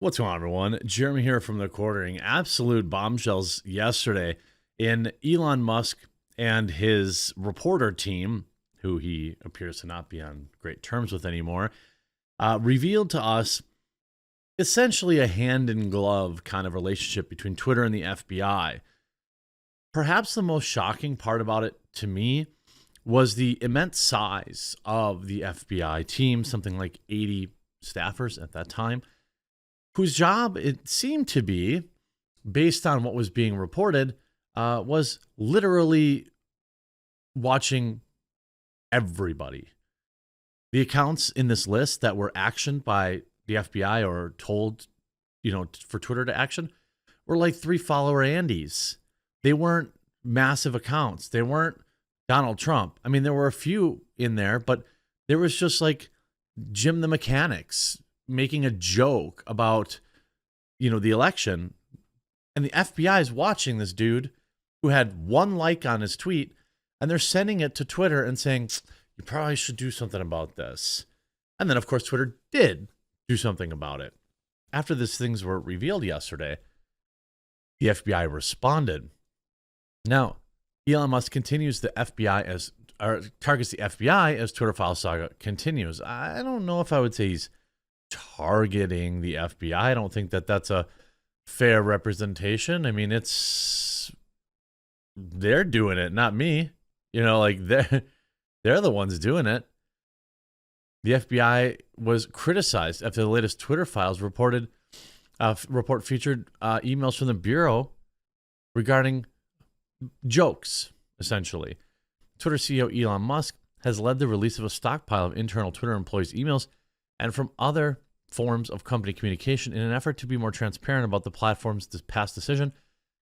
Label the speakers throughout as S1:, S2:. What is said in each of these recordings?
S1: What's going on, everyone? Jeremy here from the Quartering. Absolute bombshells yesterday in Elon Musk and his reporter team, who he appears to not be on great terms with anymore, revealed to us essentially a hand-in-glove kind of relationship between Twitter and the FBI. Perhaps the most shocking part about it to me was the immense size of the FBI team, something like 80 staffers at that time, whose job it seemed to be, based on what was being reported, was literally watching everybody. The accounts in this list that were actioned by the FBI or told, for Twitter to action were like 3-follower Andys. They weren't massive accounts. They weren't Donald Trump. I mean, there were a few in there, but there was just like Jim the Mechanics making a joke about, the election. And the FBI is watching this dude who had one like on his tweet, and they're sending it to Twitter and saying, you probably should do something about this. And then, of course, Twitter did do something about it. After these things were revealed yesterday, the FBI responded. Now, Elon Musk targets the FBI as Twitter file saga continues. I don't know if I would say he's targeting the FBI. I don't think that that's a fair representation. I mean, they're doing it, not me. They're the ones doing it. The FBI was criticized after the latest Twitter files report featured emails from the Bureau regarding jokes, essentially. Twitter CEO Elon Musk has led the release of a stockpile of internal Twitter employees' emails and from other forms of company communication in an effort to be more transparent about the platform's past decision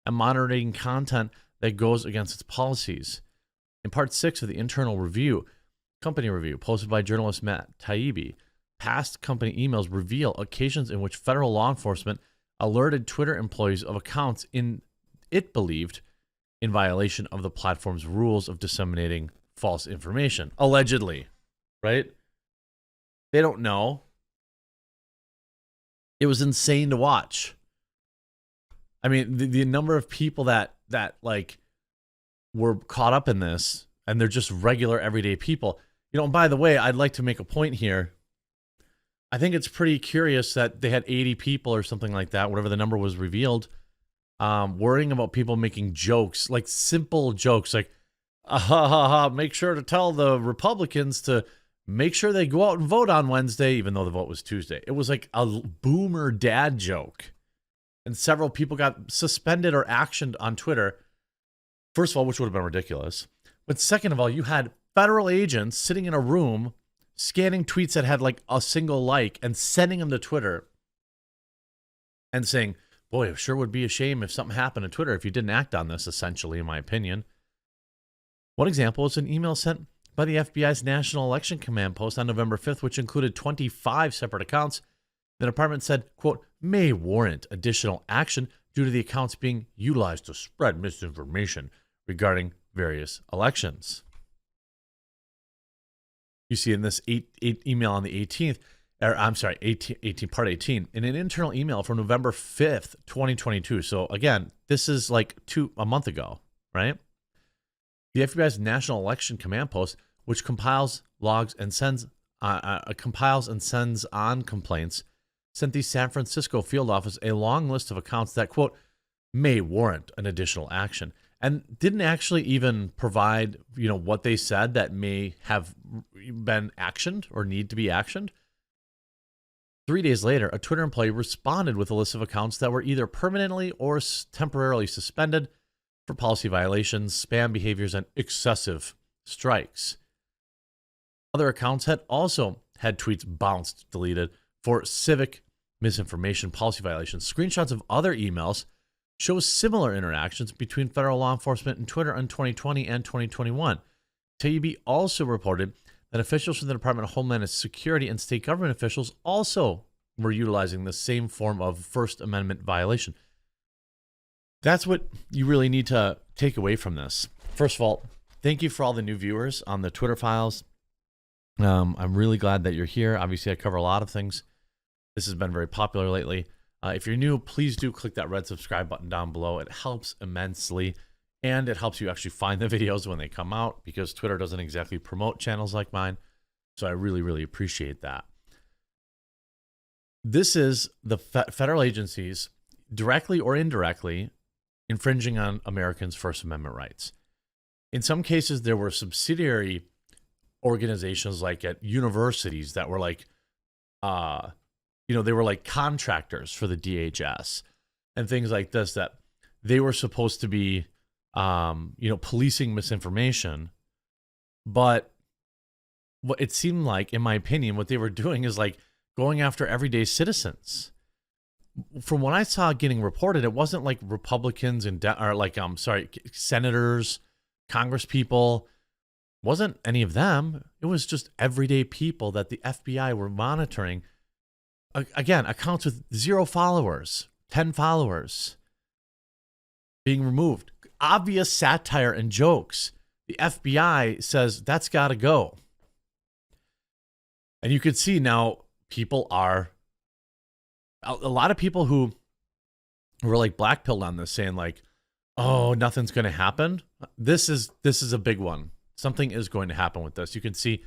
S1: and monitoring content that goes against its policies. In part 6 of the internal company review, posted by journalist Matt Taibbi, past company emails reveal occasions in which federal law enforcement alerted Twitter employees of accounts it believed in violation of the platform's rules of disseminating false information. Allegedly, right? They don't know. It was insane to watch. I mean, the number of people that were caught up in this, and they're just regular everyday people. And by the way, I'd like to make a point here. I think it's pretty curious that they had 80 people or something like that, whatever the number was revealed, worrying about people making jokes, like simple jokes, like, make sure to tell the Republicans to make sure they go out and vote on Wednesday, even though the vote was Tuesday. It was like a boomer dad joke. And several people got suspended or actioned on Twitter. First of all, which would have been ridiculous. But second of all, you had federal agents sitting in a room scanning tweets that had like a single like and sending them to Twitter and saying, boy, it sure would be a shame if something happened to Twitter if you didn't act on this, essentially, in my opinion. One example is an email sent by the FBI's National Election Command post on November 5th, which included 25 separate accounts. The department said, quote, may warrant additional action due to the accounts being utilized to spread misinformation regarding various elections. You see in this email on the 18th, part 18, in an internal email from November 5th, 2022. So again, this is like a month ago, right? The FBI's National Election Command post, which compiles, logs, and sends on complaints, sent the San Francisco field office a long list of accounts that, quote, may warrant an additional action, and didn't actually even provide, what they said that may have been actioned or need to be actioned. 3 days later, a Twitter employee responded with a list of accounts that were either permanently or temporarily suspended for policy violations, spam behaviors, and excessive strikes. Other accounts had also had tweets bounced, deleted for civic misinformation, policy violations. Screenshots of other emails show similar interactions between federal law enforcement and Twitter in 2020 and 2021. Taibbi also reported that officials from the Department of Homeland Security and state government officials also were utilizing the same form of First Amendment violation. That's what you really need to take away from this. First of all, thank you for all the new viewers on the Twitter files. I'm really glad that you're here. Obviously, I cover a lot of things. This has been very popular lately. If you're new, please do click that red subscribe button down below. It helps immensely, and it helps you actually find the videos when they come out, because Twitter doesn't exactly promote channels like mine. So I really, really appreciate that. This is the federal agencies directly or indirectly infringing on Americans' First Amendment rights. In some cases, there were subsidiary organizations like at universities that were like, they were like contractors for the DHS and things like this, that they were supposed to be, policing misinformation. But what it seemed like, in my opinion, what they were doing is like going after everyday citizens. From what I saw getting reported, it wasn't like Republicans and senators, congresspeople. Wasn't any of them. It was just everyday people that the FBI were monitoring. Again, accounts with 0 followers, 10 followers being removed. Obvious satire and jokes. The FBI says that's got to go. And you can see now people are, a lot of people who were like blackpilled on this, saying like, oh, nothing's going to happen. This is a big one. Something is going to happen with this. You can see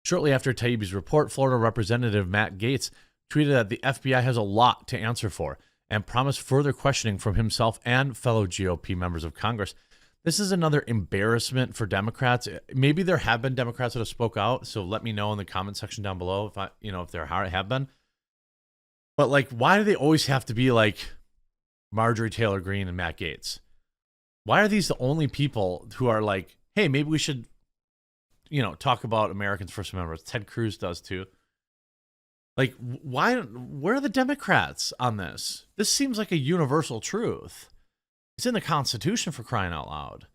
S1: shortly after Taibbi's report, Florida Representative Matt Gaetz tweeted that the FBI has a lot to answer for and promised further questioning from himself and fellow GOP members of Congress. This is another embarrassment for Democrats. Maybe there have been Democrats that have spoke out, so let me know in the comment section down below if there have been. But like, why do they always have to be like Marjorie Taylor Greene and Matt Gaetz? Why are these the only people who are like, hey, maybe we should, talk about Americans' First Amendment? Ted Cruz does too. Like, why? Where are the Democrats on this? This seems like a universal truth. It's in the Constitution, for crying out loud.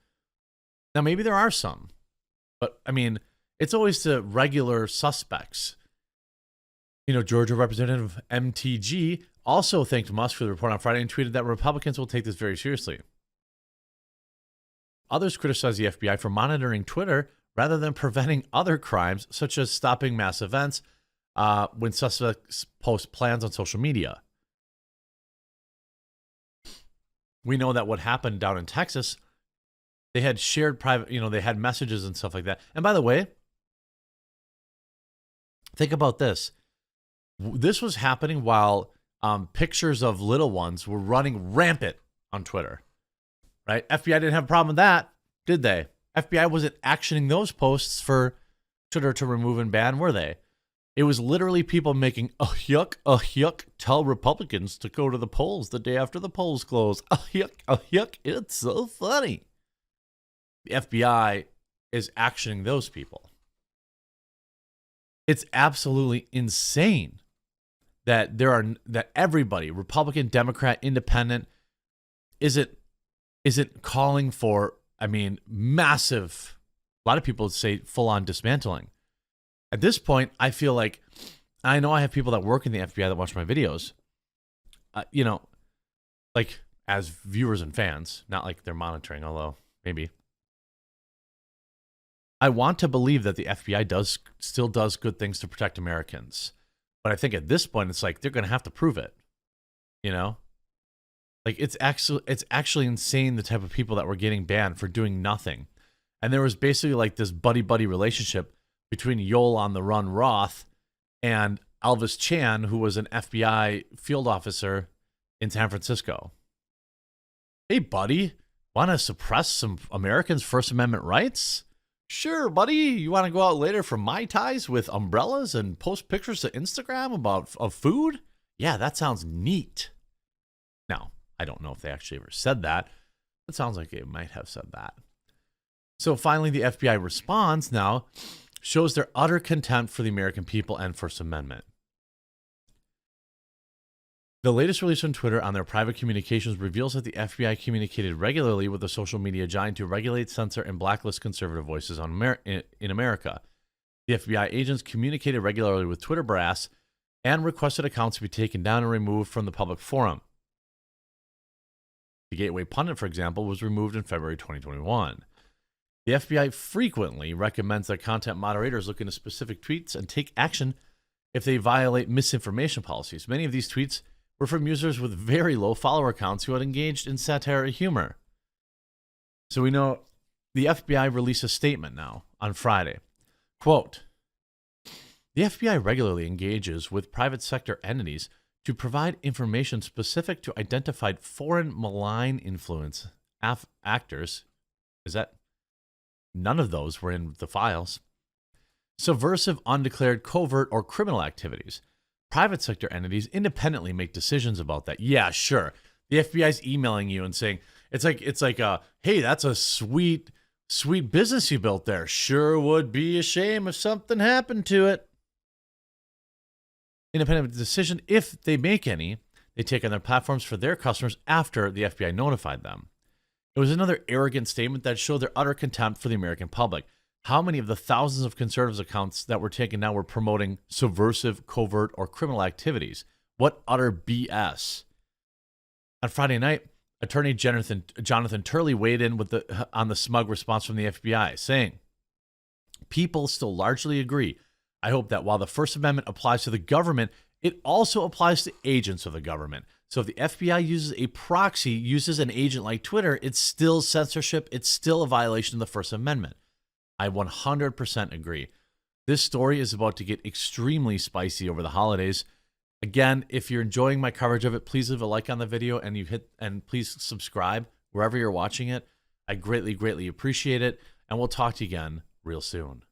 S1: Now, maybe there are some, but I mean, it's always the regular suspects. Georgia Representative MTG also thanked Musk for the report on Friday and tweeted that Republicans will take this very seriously. Others criticized the FBI for monitoring Twitter rather than preventing other crimes, such as stopping mass events when suspects post plans on social media. We know that what happened down in Texas, they had shared private, they had messages and stuff like that. And by the way, think about this. This was happening while pictures of little ones were running rampant on Twitter. Right? FBI didn't have a problem with that, did they? FBI wasn't actioning those posts for Twitter to remove and ban, were they? It was literally people making a yuck, tell Republicans to go to the polls the day after the polls close. A yuck, it's so funny. The FBI is actioning those people. It's absolutely insane that that everybody, Republican, Democrat, Independent, isn't calling for, massive, a lot of people would say full-on dismantling. At this point, I feel like, I know I have people that work in the FBI that watch my videos, like as viewers and fans, not like they're monitoring, although maybe. I want to believe that the FBI still does good things to protect Americans. But I think at this point, it's like they're going to have to prove it, Like it's actually insane the type of people that were getting banned for doing nothing. And there was basically like this buddy-buddy relationship between Yoel on the Run Roth and Elvis Chan, who was an FBI field officer in San Francisco. Hey, buddy, want to suppress some Americans' First Amendment rights? Sure, buddy. You want to go out later for Mai Tais with umbrellas and post pictures to Instagram of food? Yeah, that sounds neat. Now, I don't know if they actually ever said that. It sounds like they might have said that. So finally, the FBI response now shows their utter contempt for the American people and First Amendment. The latest release on Twitter on their private communications reveals that the FBI communicated regularly with the social media giant to regulate, censor, and blacklist conservative voices in America. The FBI agents communicated regularly with Twitter brass and requested accounts to be taken down and removed from the public forum. The Gateway Pundit, for example, was removed in February 2021. The FBI frequently recommends that content moderators look into specific tweets and take action if they violate misinformation policies. Many of these tweets were from users with very low follower counts who had engaged in satire or humor. So we know the FBI released a statement now on Friday. Quote, the FBI regularly engages with private sector entities to provide information specific to identified foreign malign influence actors. Is that? None of those were in the files. Subversive, undeclared, covert, or criminal activities. Private sector entities independently make decisions about that. Yeah, sure. The FBI's emailing you and saying, it's like, hey, that's a sweet business you built there. Sure would be a shame if something happened to it. Independent decision, if they make any, they take on their platforms for their customers after the FBI notified them. It was another arrogant statement that showed their utter contempt for the American public. How many of the thousands of conservatives accounts that were taken now were promoting subversive, covert, or criminal activities? What utter BS. On Friday night, Attorney Jonathan Turley weighed in on the smug response from the FBI, saying, people still largely agree. I hope that while the First Amendment applies to the government, it also applies to agents of the government. So if the FBI uses a proxy, uses an agent like Twitter, it's still censorship. It's still a violation of the First Amendment. I 100% agree. This story is about to get extremely spicy over the holidays. Again, if you're enjoying my coverage of it, please leave a like on the video and please subscribe wherever you're watching it. I greatly, greatly appreciate it. And we'll talk to you again real soon.